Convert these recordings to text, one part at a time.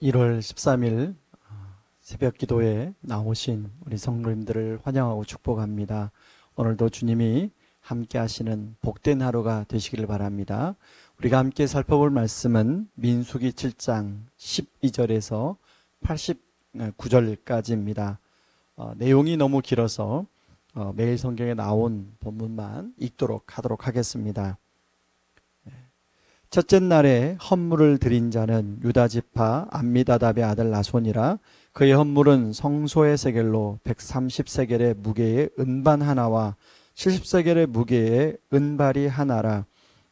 1월 13일 새벽 기도에 나오신 우리 성도님들을 환영하고 축복합니다. 오늘도 주님이 함께 하시는 복된 하루가 되시기를 바랍니다. 우리가 함께 살펴볼 말씀은 민수기 7장 12절에서 89절까지입니다. 내용이 너무 길어서 매일 성경에 나온 본문만 읽도록 하도록 하겠습니다. 첫째 날에 헌물을 드린 자는 유다지파 암미다답의 아들 나손이라. 그의 헌물은 성소의 세겔로 130세겔의 무게의 은반 하나와 70세겔의 무게의 은발이 하나라.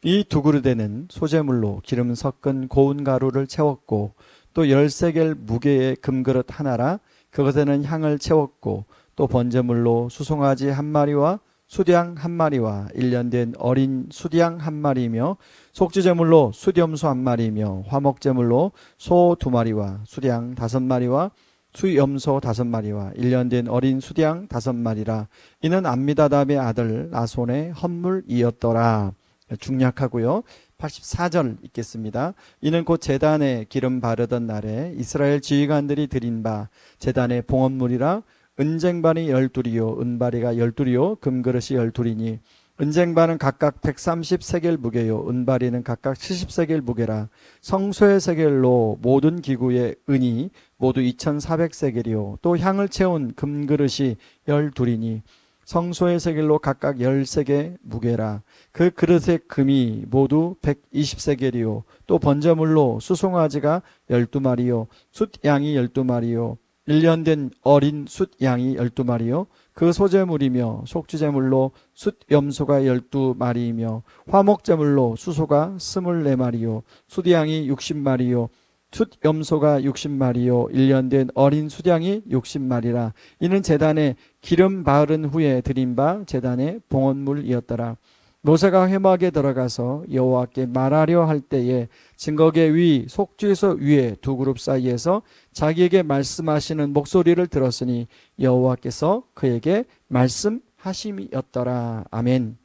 이 두 그릇에는 소재물로 기름 섞은 고운 가루를 채웠고 또 10세겔 무게의 금그릇 하나라. 그것에는 향을 채웠고 또 번제물로 수송아지 한 마리와 수양 한 마리와 1년 된 어린 수양 한 마리며 속죄제물로 수염소 한 마리며 화목제물로 소 2마리와 수양 5마리와 수염소 5마리와 1년 된 어린 수양 5마리라. 이는 암미다답의 아들 나손의 헌물이었더라. 중략하고요. 84절 읽겠습니다. 이는 곧 제단에 기름 바르던 날에 이스라엘 지휘관들이 드린 바 제단의 봉헌물이라. 은쟁반이 12이요 은바리가 12이요 금그릇이 12이니 은쟁반은 각각 130세겔 무게요 은바리는 각각 70세겔 무게라. 성소의 세겔로 모든 기구의 은이 모두 2400세겔이요 또 향을 채운 금그릇이 12이니 성소의 세겔로 각각 10세겔 무게라. 그 그릇의 금이 모두 120세겔이요 또 번제물로 수송아지가 12마리요 숫양이 12마리요 1년 된 어린 숫양이 12마리요 그 소제물이며 속주제물로 숫염소가 12마리이며 화목제물로 수소가 24마리요 숫양이 60마리요 숫염소가 60마리요 1년 된 어린 숫양이 60마리라. 이는 제단에 기름 바른 후에 드린 바 제단의 봉헌물이었더라. 모세가 회막에 들어가서 여호와께 말하려 할 때에 증거계 위 속죄소 위에 두 그룹 사이에서 자기에게 말씀하시는 목소리를 들었으니 여호와께서 그에게 말씀하심이었더라. 아멘.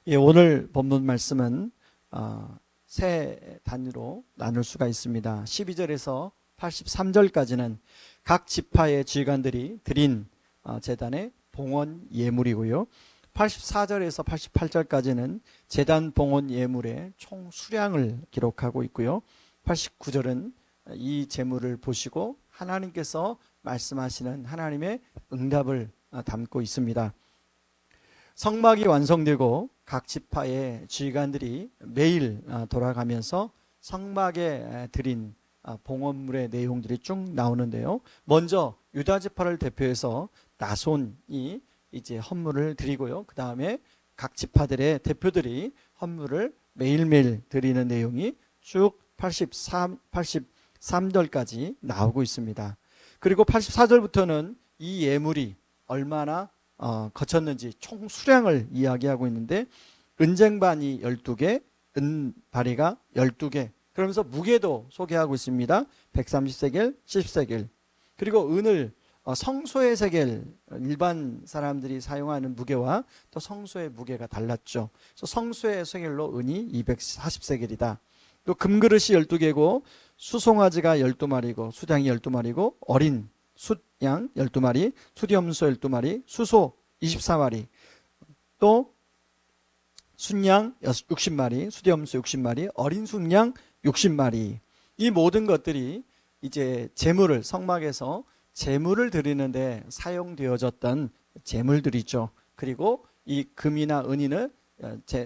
예, 오늘 본문 말씀은 세 단위로 나눌 수가 있습니다. 12절에서 83절까지는 각 지파의 지휘관들이 드린 제단의 봉헌 예물이고요. 84절에서 88절까지는 제단 봉헌 예물의 총 수량을 기록하고 있고요. 89절은 이 제물을 보시고 하나님께서 말씀하시는 하나님의 응답을 담고 있습니다. 성막이 완성되고 각 지파의 지휘관들이 매일 돌아가면서 성막에 드린 봉헌물의 내용들이 쭉 나오는데요. 먼저 유다 지파를 대표해서 나손이 이제 헌물을 드리고요. 그 다음에 각 지파들의 대표들이 헌물을 매일매일 드리는 내용이 쭉 83절까지 나오고 있습니다. 그리고 84절부터는 이 예물이 얼마나 거쳤는지 총 수량을 이야기하고 있는데 은쟁반이 12개, 은바리가 12개, 그러면서 무게도 소개하고 있습니다. 130세겔, 70세겔. 그리고 은을 성소의 세겔, 일반 사람들이 사용하는 무게와 또 성소의 무게가 달랐죠. 그래서 성소의 세겔로 은이 240세겔이다. 또 금그릇이 12개고 수송아지가 12마리고 수양이 12마리고 어린 숫양 12마리, 수염소 12마리, 수소 24마리, 또 순양 60마리, 수염소 60마리, 어린 순양 60마리. 이 모든 것들이 이제 제물을 성막에서 제물을 드리는데 사용되어졌던 제물들이죠. 그리고 이 금이나 은인을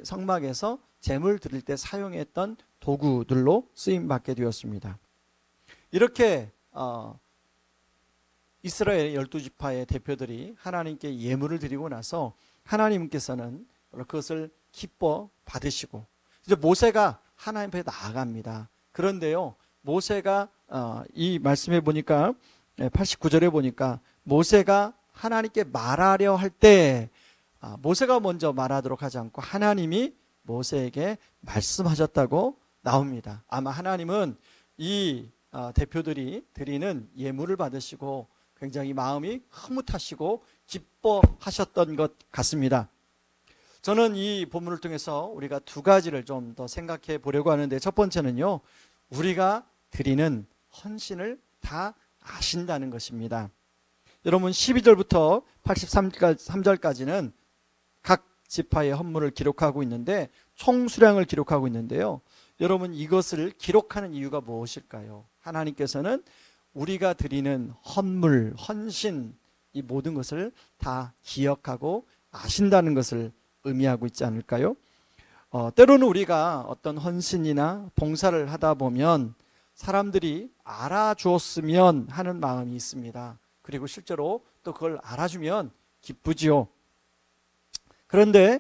성막에서 제물 드릴 때 사용했던 도구들로 쓰임받게 되었습니다. 이렇게 이스라엘 12지파의 대표들이 하나님께 예물을 드리고 나서 하나님께서는 그것을 기뻐 받으시고 이제 모세가 하나님 앞에 나아갑니다. 그런데요, 모세가 이 말씀에 보니까 89절에 보니까 모세가 하나님께 말하려 할 때 모세가 먼저 말하도록 하지 않고 하나님이 모세에게 말씀하셨다고 나옵니다. 아마 하나님은 이 대표들이 드리는 예물을 받으시고 굉장히 마음이 흐뭇하시고 기뻐하셨던 것 같습니다. 저는 이 본문을 통해서 우리가 두 가지를 좀 더 생각해 보려고 하는데, 첫 번째는요, 우리가 드리는 헌신을 다 아신다는 것입니다. 여러분 12절부터 83절까지는 각 지파의 헌물을 기록하고 있는데 총 수량을 기록하고 있는데요. 여러분 이것을 기록하는 이유가 무엇일까요? 하나님께서는 우리가 드리는 헌물, 헌신 이 모든 것을 다 기억하고 아신다는 것을 의미하고 있지 않을까요? 때로는 우리가 어떤 헌신이나 봉사를 하다 보면 사람들이 알아주었으면 하는 마음이 있습니다. 그리고 실제로 또 그걸 알아주면 기쁘지요. 그런데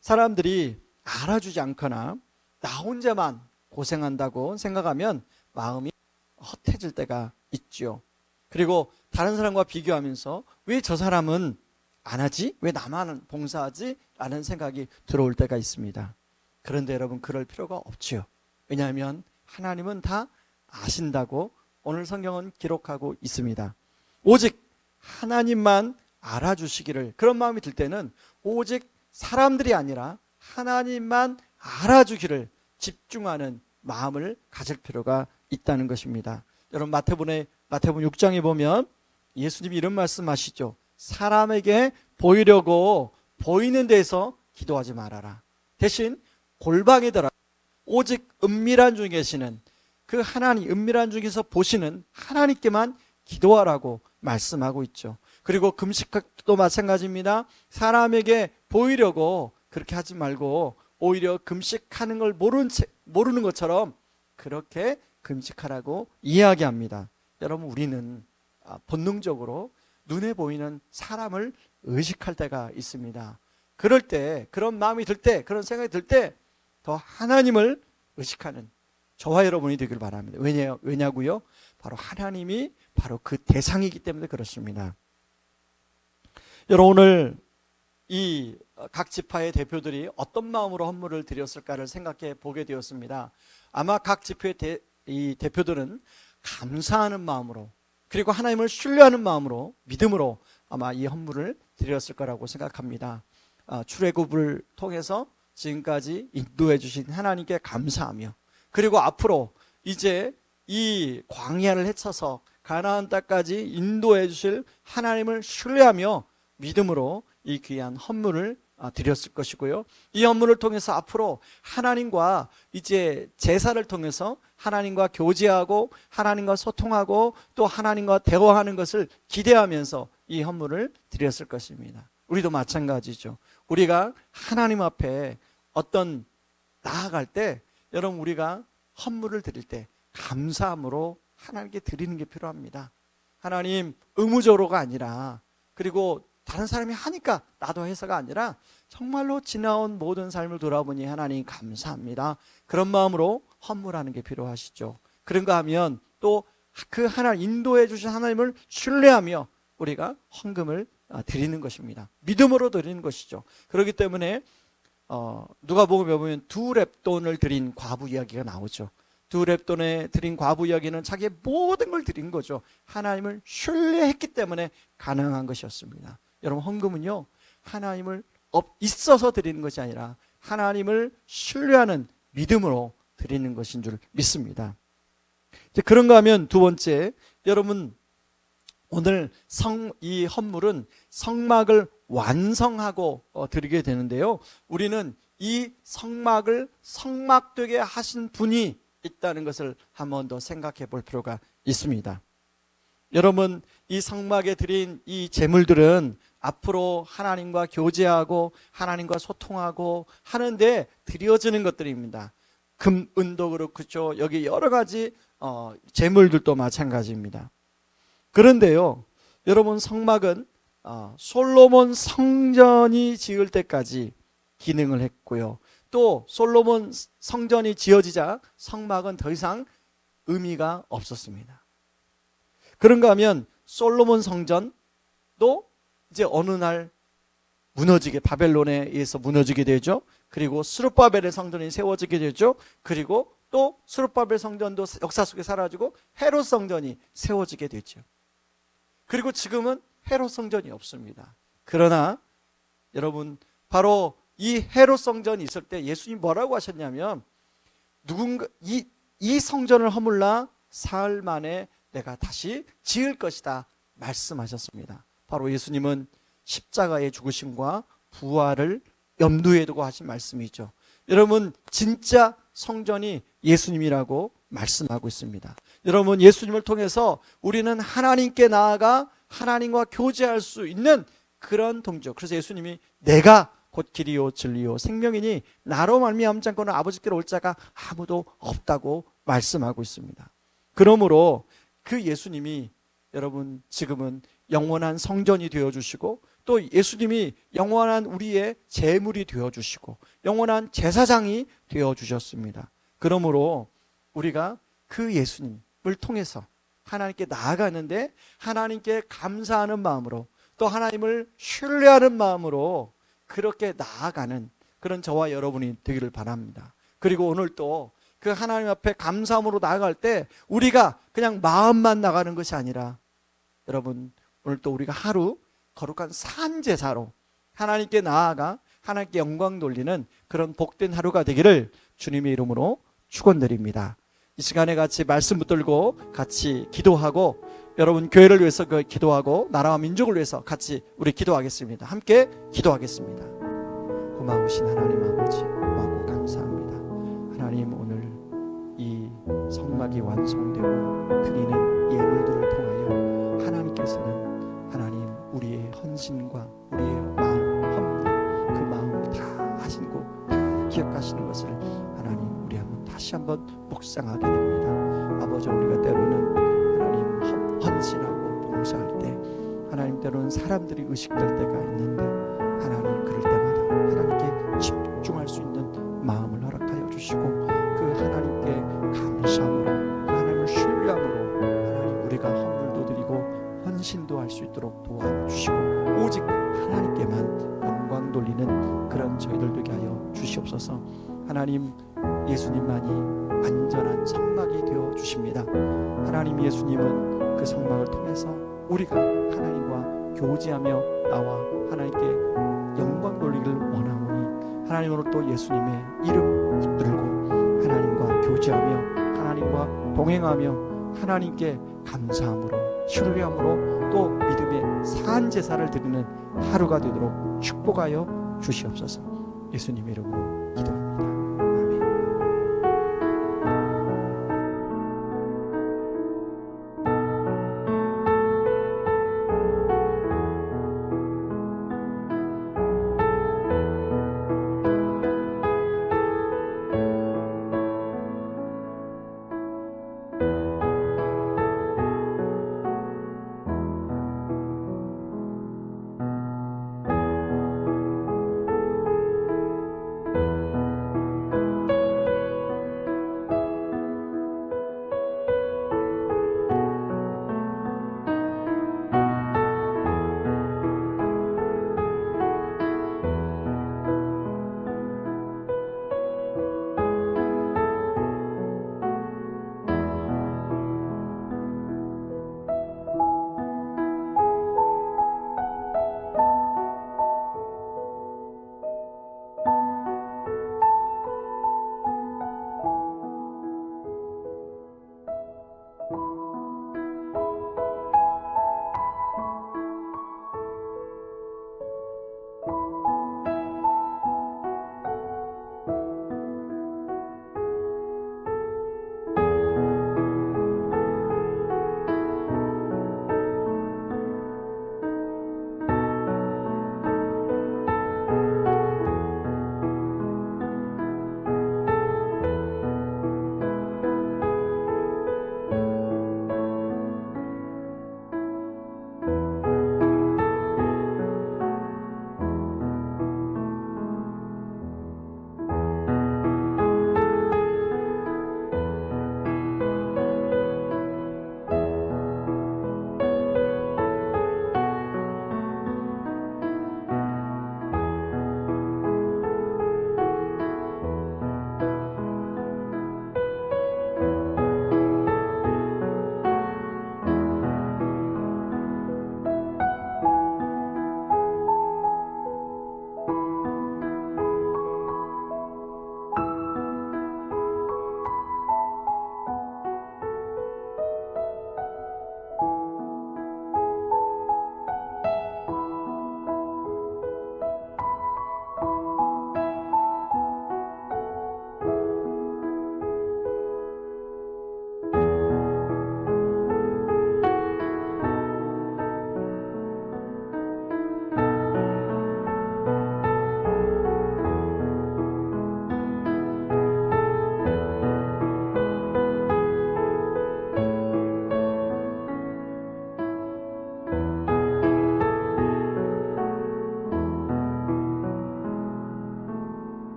사람들이 알아주지 않거나 나 혼자만 고생한다고 생각하면 마음이 헛해질 때가 있죠. 그리고 다른 사람과 비교하면서 왜 저 사람은 안 하지? 왜 나만 봉사하지? 라는 생각이 들어올 때가 있습니다. 그런데 여러분 그럴 필요가 없지요. 왜냐하면 하나님은 다 아신다고 오늘 성경은 기록하고 있습니다. 오직 하나님만 알아주시기를, 그런 마음이 들 때는 오직 사람들이 아니라 하나님만 알아주기를 집중하는 마음을 가질 필요가 있다는 것입니다. 여러분 마태복음 6장에 보면 예수님이 이런 말씀하시죠. 사람에게 보이려고 보이는 데에서 기도하지 말아라. 대신 골방에 들어가 오직 은밀한 중에 계시는 그 하나님, 은밀한 중에서 보시는 하나님께만 기도하라고 말씀하고 있죠. 그리고 금식도 마찬가지입니다. 사람에게 보이려고 그렇게 하지 말고 오히려 금식하는 걸 모르는 것처럼 그렇게 금식하라고 이야기합니다. 여러분 우리는 본능적으로 눈에 보이는 사람을 의식할 때가 있습니다. 그럴 때, 그런 마음이 들 때, 그런 생각이 들 때 더 하나님을 의식하는 저와 여러분이 되길 바랍니다. 왜냐고요? 바로 하나님이 바로 그 대상이기 때문에 그렇습니다. 여러분 오늘 이 각 지파의 대표들이 어떤 마음으로 헌물을 드렸을까를 생각해 보게 되었습니다. 아마 각 지파의 대표들은 감사하는 마음으로, 그리고 하나님을 신뢰하는 마음으로, 믿음으로 아마 이 헌물을 드렸을 거라고 생각합니다. 출애굽을 통해서 지금까지 인도해 주신 하나님께 감사하며, 그리고 앞으로 이제 이 광야를 헤쳐서 가나안 땅까지 인도해 주실 하나님을 신뢰하며 믿음으로 이 귀한 헌물을 드렸을 것이고요. 이 헌물을 통해서 앞으로 하나님과 이제 제사를 통해서 하나님과 교제하고 하나님과 소통하고 또 하나님과 대화하는 것을 기대하면서 이 헌물을 드렸을 것입니다. 우리도 마찬가지죠. 우리가 하나님 앞에 나아갈 때 여러분 우리가 헌물을 드릴 때 감사함으로 하나님께 드리는 게 필요합니다. 하나님 의무적으로가 아니라, 그리고 다른 사람이 하니까 나도 해서가 아니라 정말로 지나온 모든 삶을 돌아보니 하나님 감사합니다. 그런 마음으로 헌물하는 게 필요하시죠. 그런가 하면 또 그 하나님 인도해 주신 하나님을 신뢰하며 우리가 헌금을 드리는 것입니다. 믿음으로 드리는 것이죠. 그렇기 때문에 누가복음에 보면 두 렙돈을 드린 과부 이야기가 나오죠. 두 렙돈에 드린 과부 이야기는 자기의 모든 걸 드린 거죠. 하나님을 신뢰했기 때문에 가능한 것이었습니다. 여러분 헌금은요 하나님을 있어서 드리는 것이 아니라 하나님을 신뢰하는 믿음으로 드리는 것인 줄 믿습니다. 이제 그런가 하면 두 번째, 여러분 오늘 이 헌물은 성막을 완성하고 드리게 되는데요. 우리는 이 성막을 성막되게 하신 분이 있다는 것을 한 번 더 생각해 볼 필요가 있습니다. 여러분 이 성막에 드린 이 제물들은 앞으로 하나님과 교제하고 하나님과 소통하고 하는데 드려지는 것들입니다. 금, 은도 그렇죠. 여기 여러 가지 제물들도 마찬가지입니다. 그런데요 여러분 성막은 솔로몬 성전이 지을 때까지 기능을 했고요. 또 솔로몬 성전이 지어지자 성막은 더 이상 의미가 없었습니다. 그런가 하면 솔로몬 성전도 이제 어느 날 바벨론에 의해서 무너지게 되죠. 그리고 스룹바벨의 성전이 세워지게 되죠. 그리고 또 스룹바벨 성전도 역사 속에 사라지고 헤롯 성전이 세워지게 되죠. 그리고 지금은 헤롯 성전이 없습니다. 그러나 여러분 바로 이 헤롯 성전이 있을 때 예수님이 뭐라고 하셨냐면 누군가 이 성전을 허물라 사흘 만에 내가 다시 지을 것이다 말씀하셨습니다. 바로 예수님은 십자가의 죽으심과 부활을 염두에 두고 하신 말씀이죠. 여러분, 진짜 성전이 예수님이라고 말씀하고 있습니다. 여러분, 예수님을 통해서 우리는 하나님께 나아가 하나님과 교제할 수 있는 그런 동죠. 그래서 예수님이 내가 곧 길이요 진리요 생명이니 나로 말미암지 않고는 아버지께로 올 자가 아무도 없다고 말씀하고 있습니다. 그러므로 그 예수님이 여러분 지금은 영원한 성전이 되어주시고, 또 예수님이 영원한 우리의 제물이 되어주시고 영원한 제사장이 되어주셨습니다. 그러므로 우리가 그 예수님을 통해서 하나님께 나아가는데 하나님께 감사하는 마음으로, 또 하나님을 신뢰하는 마음으로 그렇게 나아가는 그런 저와 여러분이 되기를 바랍니다. 그리고 오늘 또 그 하나님 앞에 감사함으로 나아갈 때 우리가 그냥 마음만 나가는 것이 아니라, 여러분 오늘 또 우리가 하루 거룩한 산제사로 하나님께 나아가 하나님께 영광 돌리는 그런 복된 하루가 되기를 주님의 이름으로 축원드립니다. 이 시간에 같이 말씀 붙들고 같이 기도하고, 여러분 교회를 위해서 기도하고 나라와 민족을 위해서 같이 우리 기도하겠습니다. 함께 기도하겠습니다. 고마우신 하나님 아버지, 고맙고 감사합니다. 하나님, 오늘 이 성막이 완성되고 드리는 예물들을 통하여 하나님께서는 하나님 우리의 헌신과 우리의 마음, 헌물, 그 마음을 다 하시고 다 기억하시는 것을 하나님 우리 다시 한번 묵상하게 됩니다. 아버지, 우리가 때로는 하나님 헌신하고 봉사할 때 하나님 때로는 사람들이 의식될 때가 있는데, 하나님 그럴 때마다 하나님께 집중할 수 있는 마음을 허락하여 주시고, 그 하나님께 감사함으로, 그 하나님을 신뢰함으로 하나님 우리가 헌물도 드리고 헌신도 할 수 있도록 도와주시고, 오직 하나님께만 영광 돌리는 그런 저희들 되게 하여 주시옵소서. 하나님, 예수님만이 완전한 성막이 되어 주십니다. 하나님, 예수님은 그 성막을 통해서 우리가 하나님과 교제하며 나와 하나님께 영광 돌리기를 원하오니, 하나님 오늘 또 예수님의 이름 붙들고 하나님과 교제하며 하나님과 동행하며 하나님께 감사함으로 신뢰함으로 또 믿음의 산 제사를 드리는 하루가 되도록 축복하여 주시옵소서. 예수님의 이름으로